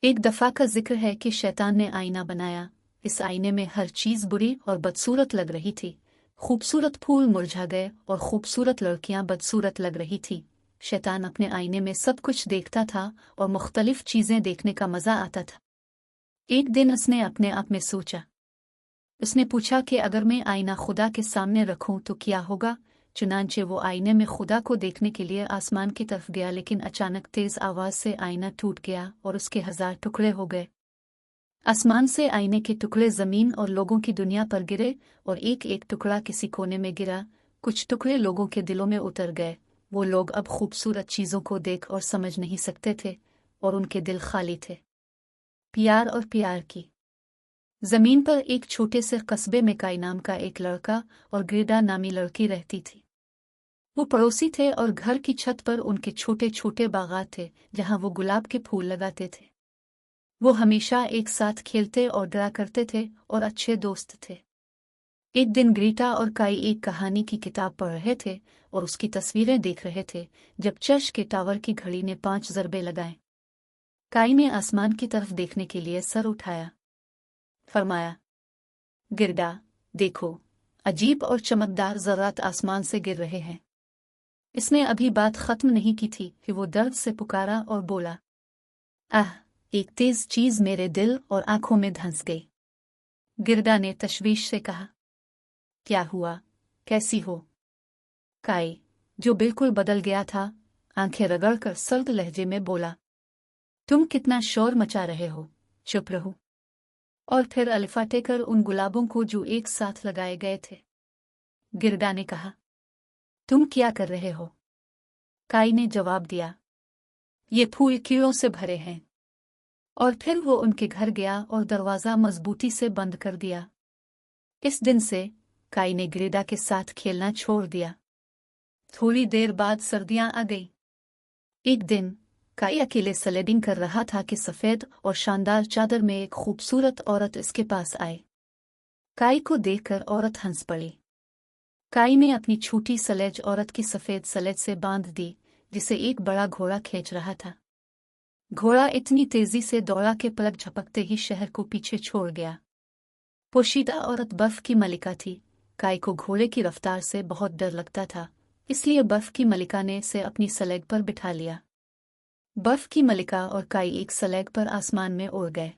एक दफा का जिक्र है कि शैतान ने आईना बनाया। इस आईने में हर चीज बुरी और बदसूरत लग रही थी। खूबसूरत फूल मुरझा गए और खूबसूरत लड़कियां बदसूरत लग रही थी। शैतान अपने आईने में सब कुछ देखता था और मुख्तलिफ चीजें देखने का मजा आता था। एक दिन उसने अपने आप में सोचा। उसने पूछा कि अगर मैं आईना खुदा के सामने रखूं तो क्या होगा। चुनांचे वो आईने में खुदा को देखने के लिए आसमान की तरफ गया, लेकिन अचानक तेज आवाज से आईना टूट गया और उसके 1000 टुकड़े हो गए। आसमान से आईने के टुकड़े जमीन और लोगों की दुनिया पर गिरे और एक एक टुकड़ा किसी कोने में गिरा। कुछ टुकड़े लोगों के दिलों में उतर गए। वो लोग अब खूबसूरत चीजों को देख और समझ नहीं सकते थे और उनके दिल खाली थे। प्यार और प्यार की जमीन पर एक छोटे से कस्बे में काई नाम का एक लड़का और ग्रीडा नामी लड़की रहती थी। वो पड़ोसी थे और घर की छत पर उनके छोटे छोटे बागात थे जहां वो गुलाब के फूल लगाते थे। वो हमेशा एक साथ खेलते और डरा करते थे और अच्छे दोस्त थे। एक दिन ग्रीटा और काई एक कहानी की किताब पढ़ रहे थे और उसकी तस्वीरें देख रहे थे जब चर्च के टावर की घड़ी ने 5 ज़रबे लगाए। काई ने आसमान की तरफ देखने के लिए सर उठाया। फरमाया, गिरडा, देखो, अजीब और चमकदार ज़रात आसमान से गिर रहे हैं। इसने अभी बात खत्म नहीं की थी कि वो दर्द से पुकारा और बोला, आह! एक तेज चीज मेरे दिल और आंखों में धंस गई। गिरडा ने तशवीश से कहा, क्या हुआ? कैसी हो? काई, जो बिल्कुल बदल गया था, आंखें रगड़कर सर्द लहजे में बोला, तुम कितना शोर मचा रहे हो, चुप रहो। और फिर अलिफाटे कर उन गुलाबों को जो एक साथ लगाए गए थे। गिरडा ने कहा, तुम क्या कर रहे हो? काई ने जवाब दिया, ये फूल कीड़ों से भरे हैं। और फिर वो उनके घर गया और दरवाज़ा मजबूती से बंद कर दिया। इस दिन से काई ने ग्रेडा के साथ खेलना छोड़ दिया। थोड़ी देर बाद सर्दियां आ गई। एक दिन काई अकेले स्लेडिंग कर रहा था कि सफ़ेद और शानदार चादर में एक खूबसूरत औरत इसके पास आई। काई को देखकर औरत हंस पड़ी। काई ने अपनी छोटी सलेज औरत की सफ़ेद सलेज से बांध दी, जिसे एक बड़ा घोड़ा खींच रहा था। घोड़ा इतनी तेजी से दौड़ा कि पलक झपकते ही शहर को पीछे छोड़ गया। पोशीदा औरत बर्फ की मलिका थी। काई को घोड़े की रफ्तार से बहुत डर लगता था, इसलिए बर्फ की मलिका ने इसे अपनी सलेग पर बिठा लिया। बर्फ की मलिका और काई एक सलेग पर आसमान में उड़ गए।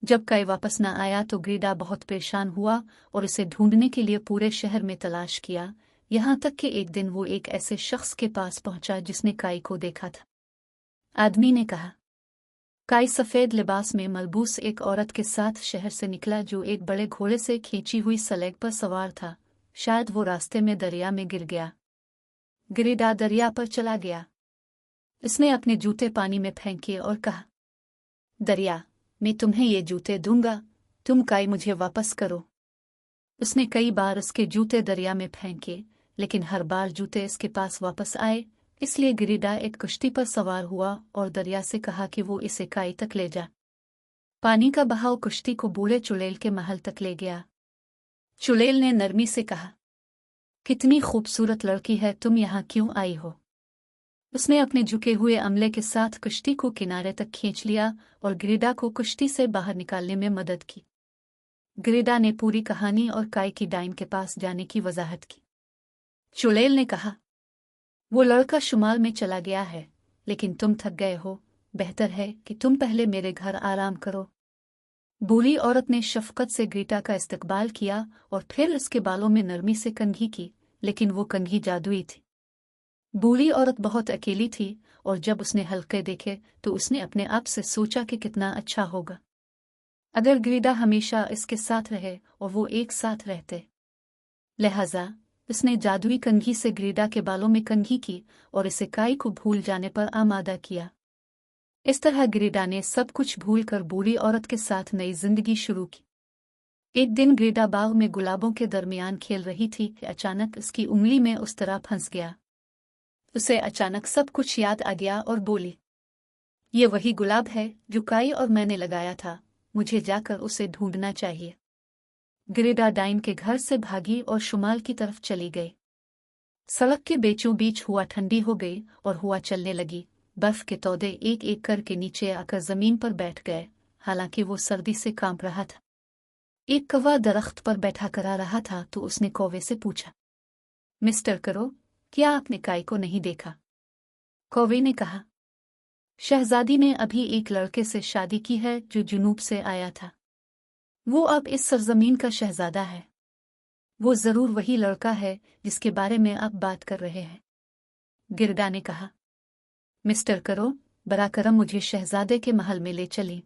जब काई वापस न आया तो ग्रीडा बहुत परेशान हुआ और उसे ढूंढने के लिए पूरे शहर में तलाश किया, यहाँ तक कि एक दिन वो एक ऐसे शख्स के पास पहुंचा जिसने काई को देखा था। आदमी ने कहा, काई सफ़ेद लिबास में मलबूस एक औरत के साथ शहर से निकला जो एक बड़े घोड़े से खींची हुई सलेग पर सवार था। शायद वो रास्ते में दरिया में गिर गया। गिरिडा दरिया पर चला गया। उसने अपने जूते पानी में फेंके और कहा, दरिया, मैं तुम्हें ये जूते दूंगा, तुम काई मुझे वापस करो। उसने कई बार उसके जूते दरिया में फेंके, लेकिन हर बार जूते इसके पास वापस आए। इसलिए गिरिडा एक कश्ती पर सवार हुआ और दरिया से कहा कि वो इसे काई तक ले जा। पानी का बहाव कश्ती को बूढ़े चुड़ैल के महल तक ले गया। चुड़ैल ने नरमी से कहा, कितनी खूबसूरत लड़की है, तुम यहाँ क्यों आई हो? उसने अपने झुके हुए अमले के साथ कश्ती को किनारे तक खींच लिया और गिरिडा को कश्ती से बाहर निकालने में मदद की। गिरिडा ने पूरी कहानी और काई की डाइन के पास जाने की वजाहत की। चुड़ैल ने कहा, वो लड़का शुमाल में चला गया है, लेकिन तुम थक गए हो, बेहतर है कि तुम पहले मेरे घर आराम करो। बूढ़ी औरत ने शफकत से ग्रीटा का इस्तकबाल किया और फिर उसके बालों में नरमी से कंघी की, लेकिन वो कंघी जादुई थी। बूढ़ी औरत बहुत अकेली थी और जब उसने हल्के देखे तो उसने अपने आप से सोचा कि कितना अच्छा होगा अगर ग्रीडा हमेशा इसके साथ रहे और वो एक साथ रहते। लिहाजा उसने जादुई कंघी से ग्रीडा के बालों में कंघी की और इसे काई को भूल जाने पर आमादा किया। इस तरह ग्रीडा ने सब कुछ भूलकर बूढ़ी औरत के साथ नई जिंदगी शुरू की। एक दिन ग्रीडा बाग में गुलाबों के दरमियान खेल रही थी कि अचानक उसकी उंगली में उस तरह फंस गया। उसे अचानक सब कुछ याद आ गया और बोली, ये वही गुलाब है जो काई और मैंने लगाया था, मुझे जाकर उसे ढूंढना चाहिए। ग्रीडा डाइन के घर से भागी और शुमाल की तरफ चली गई। सड़क के बीचों बीच हुआ ठंडी हो गई और हुआ चलने लगी। बर्फ के तौदे एक एक करके नीचे आकर जमीन पर बैठ गए, हालांकि वो सर्दी से कांप रहा था। एक कौवा दरख्त पर बैठा करा रहा था तो उसने कौवे से पूछा, मिस्टर करो, क्या आपने काई को नहीं देखा? कौवे ने कहा, शहजादी ने अभी एक लड़के से शादी की है जो जुनूब से आया था। वो अब इस सरजमीन का शहजादा है। वो जरूर वही लड़का है जिसके बारे में आप बात कर रहे हैं। गिरदा ने कहा, मिस्टर करो, बरा करम मुझे शहजादे के महल में ले चली।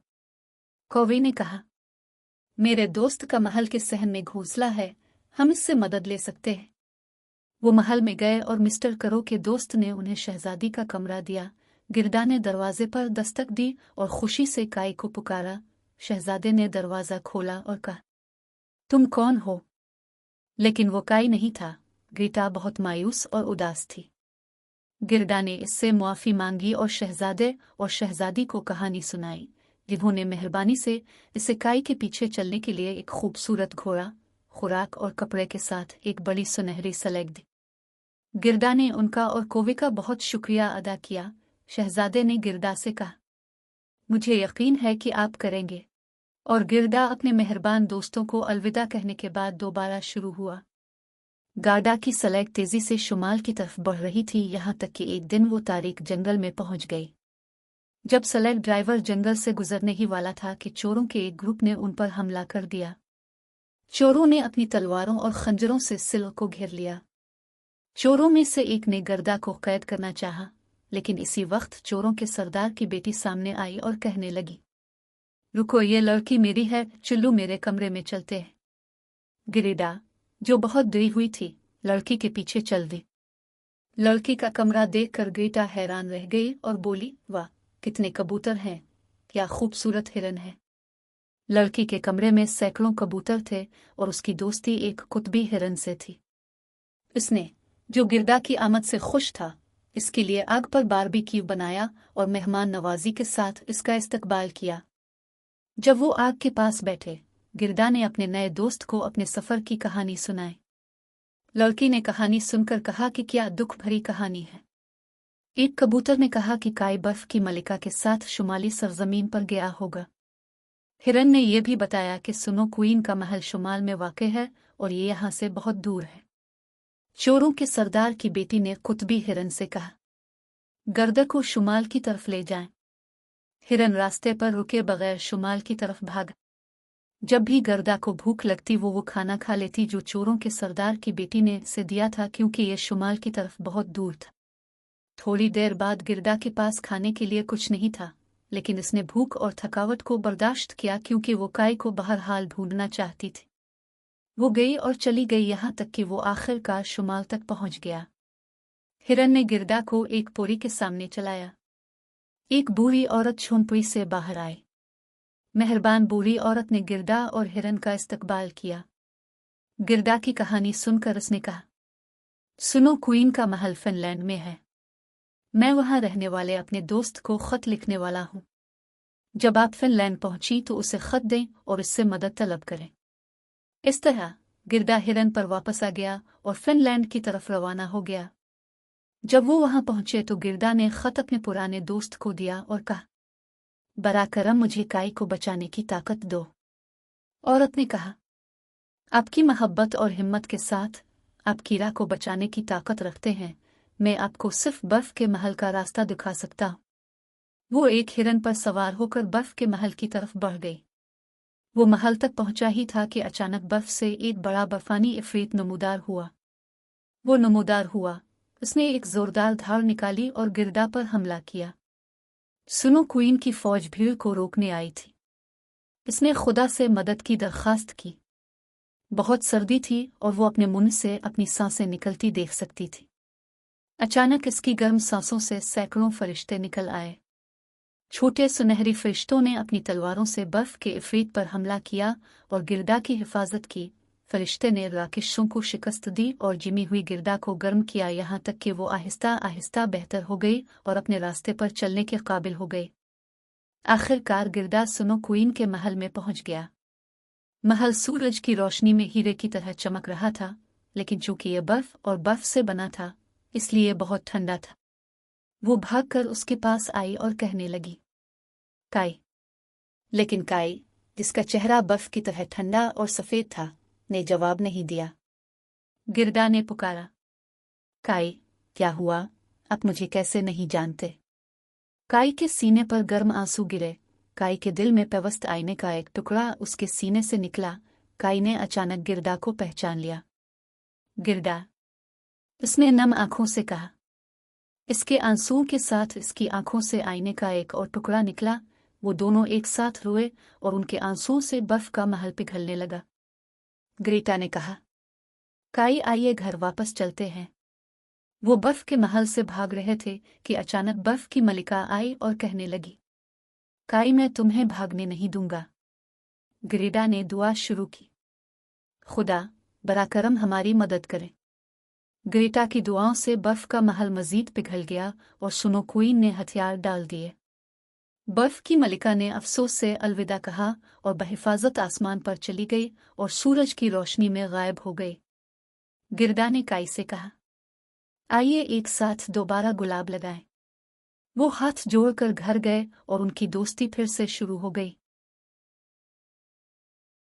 कौवे ने कहा, मेरे दोस्त का महल के सहन में घोंसला है, हम इससे मदद ले सकते हैं। वो महल में गए और मिस्टर करो के दोस्त ने उन्हें शहजादी का कमरा दिया। गिरदा ने दरवाजे पर दस्तक दी और खुशी से काई को पुकारा। शहजादे ने दरवाज़ा खोला और कहा, तुम कौन हो? लेकिन वो काई नहीं था। गिरदा बहुत मायूस और उदास थी। गिरदा ने इससे मुआफ़ी मांगी और शहजादे और शहजादी को कहानी सुनाई, जिन्होंने मेहरबानी से इसे काई के पीछे चलने के लिए एक खूबसूरत घोड़ा, खुराक और कपड़े के साथ एक बड़ी सुनहरी सलेग दी। गिरदा ने उनका और कौवे का बहुत शुक्रिया अदा किया। शहजादे ने गिरदा से कहा, मुझे यकीन है कि आप करेंगे। और गिरदा अपने मेहरबान दोस्तों को अलविदा कहने के बाद दोबारा शुरू हुआ। गार्डा की सलेग तेजी से शुमाल की तरफ बढ़ रही थी, यहाँ तक कि एक दिन वो तारीक जंगल में पहुंच गई। जब सलेग ड्राइवर जंगल से गुजरने ही वाला था कि चोरों के एक ग्रुप ने उन पर हमला कर दिया। चोरों ने अपनी तलवारों और खंजरों से सिल को घेर लिया। चोरों में से एक ने गिरदा को कैद करना चाहा, लेकिन इसी वक्त चोरों के सरदार की बेटी सामने आई और कहने लगी, रुको, ये लड़की मेरी है, चुल्लू मेरे कमरे में चलते हैं। गिरिदा, जो बहुत डरी हुई थी, लड़की के पीछे चल दी। लड़की का कमरा देखकर गिरिदा हैरान रह गई और बोली, वाह, कितने कबूतर हैं, क्या खूबसूरत हिरन है। लड़की के कमरे में सैकड़ों कबूतर थे और उसकी दोस्ती एक कुतबी हिरन से थी। इसने, जो गिरदा की आमद से खुश था, इसके लिए आग पर बारबेक्यू बनाया और मेहमान नवाजी के साथ इसका इस्तकबाल किया। जब वो आग के पास बैठे, गिरदा ने अपने नए दोस्त को अपने सफ़र की कहानी सुनाई। लड़की ने कहानी सुनकर कहा कि क्या दुख भरी कहानी है। एक कबूतर ने कहा कि काई बर्फ की मलिका के साथ शुमाली सरजमीन पर गया होगा। हिरन ने यह भी बताया कि सुनो क्वीन का महल शुमाल में वाक़ है और ये यहाँ से बहुत दूर है। चोरों के सरदार की बेटी ने कुतबी हिरन से कहा, गर्दा को शुमाल की तरफ ले जाएं। हिरन रास्ते पर रुके बगैर शुमाल की तरफ भागा। जब भी गर्दा को भूख लगती वो खाना खा लेती जो चोरों के सरदार की बेटी ने से दिया था, क्योंकि ये शुमाल की तरफ बहुत दूर था। थोड़ी देर बाद गिरदा के पास खाने के लिए कुछ नहीं था, लेकिन इसने भूख और थकावट को बर्दाश्त किया क्योंकि वो काई को बहरहाल ढूंढना चाहती थी। वो गई और चली गई, यहाँ तक कि वो आखिरकार शुमाल तक पहुंच गया। हिरन ने गिरदा को एक पोरी के सामने चलाया। एक बूढ़ी औरत झोंपड़ी से बाहर आई। मेहरबान बूढ़ी औरत ने गिरदा और हिरन का इस्तकबाल किया। गिरदा की कहानी सुनकर उसने कहा, सुनो, क्वीन का महल फिनलैंड में है। मैं वहां रहने वाले अपने दोस्त को खत लिखने वाला हूं। जब आप फिनलैंड पहुंची तो उसे खत दें और इससे मदद तलब करें। इस तरह गिरदा हिरन पर वापस आ गया और फिनलैंड की तरफ रवाना हो गया। जब वो वहां पहुंचे तो गिरदा ने खत अपने पुराने दोस्त को दिया और कहा, बरा करम मुझे काई को बचाने की ताकत दो। औरत ने कहा, आपकी मोहब्बत और हिम्मत के साथ आप कीरा को बचाने की ताकत रखते हैं, मैं आपको सिर्फ बर्फ के महल का रास्ता दिखा सकता हूँ। वो एक हिरन पर सवार होकर बर्फ के महल की तरफ बढ़ गई। वो महल तक पहुंचा ही था कि अचानक बर्फ से एक बड़ा बर्फानी इफरीत नमूदार हुआ। वो नमूदार हुआ, उसने एक जोरदार धार निकाली और गिरदा पर हमला किया। सुनो क्वीन की फौज भीड़ को रोकने आई थी। इसने खुदा से मदद की दरखास्त की। बहुत सर्दी थी और वो अपने मुंह से अपनी सांसें निकलती देख सकती थी। अचानक इसकी गर्म सांसों से सैकड़ों फरिश्ते निकल आए। छोटे सुनहरी फरिश्तों ने अपनी तलवारों से बर्फ के इफरीत पर हमला किया और गिरदा की हिफाजत की। फरिश्ते ने राकेशों को शिकस्त दी और जिमी हुई गिरदा को गर्म किया, यहाँ तक कि वो आहिस्ता आहिस्ता बेहतर हो गई और अपने रास्ते पर चलने के काबिल हो गई। आखिरकार गिरदा सुनो क्वीन के महल में पहुंच गया। महल सूरज की रोशनी में हीरे की तरह चमक रहा था, लेकिन चूंकि यह बर्फ और बर्फ से बना था, इसलिए बहुत ठंडा था। वो भागकर उसके पास आई और कहने लगी, काई। लेकिन काई, जिसका चेहरा बर्फ की तरह ठंडा और सफेद था, ने जवाब नहीं दिया। गिरदा ने पुकारा, काई, क्या हुआ? आप मुझे कैसे नहीं जानते? काई के सीने पर गर्म आंसू गिरे। काई के दिल में पेवस्त आईने का एक टुकड़ा उसके सीने से निकला। काई ने अचानक गिरदा को पहचान लिया। गिरदा, उसने नम आंखों से कहा। इसके आंसुओं के साथ इसकी आंखों से आईने का एक और टुकड़ा निकला। वो दोनों एक साथ रोए और उनके आंसुओं से बर्फ का महल पिघलने लगा। ग्रेटा ने कहा, काई, आइए घर वापस चलते हैं। वो बर्फ के महल से भाग रहे थे कि अचानक बर्फ की मलिका आई और कहने लगी, काई, मैं तुम्हें भागने नहीं दूंगा। ग्रेटा ने दुआ शुरू की, खुदा बरा करम हमारी मदद करे। ग्रेटा की दुआओं से बर्फ का महल मजीद पिघल गया और सुनो क्वीन ने हथियार डाल दिए। बर्फ की मलिका ने अफसोस से अलविदा कहा और बहिफाजत आसमान पर चली गई और सूरज की रोशनी में गायब हो गई। गिरदा ने काई से कहा, आइए एक साथ दोबारा गुलाब लगाएं। वो हाथ जोड़कर घर गए और उनकी दोस्ती फिर से शुरू हो गई।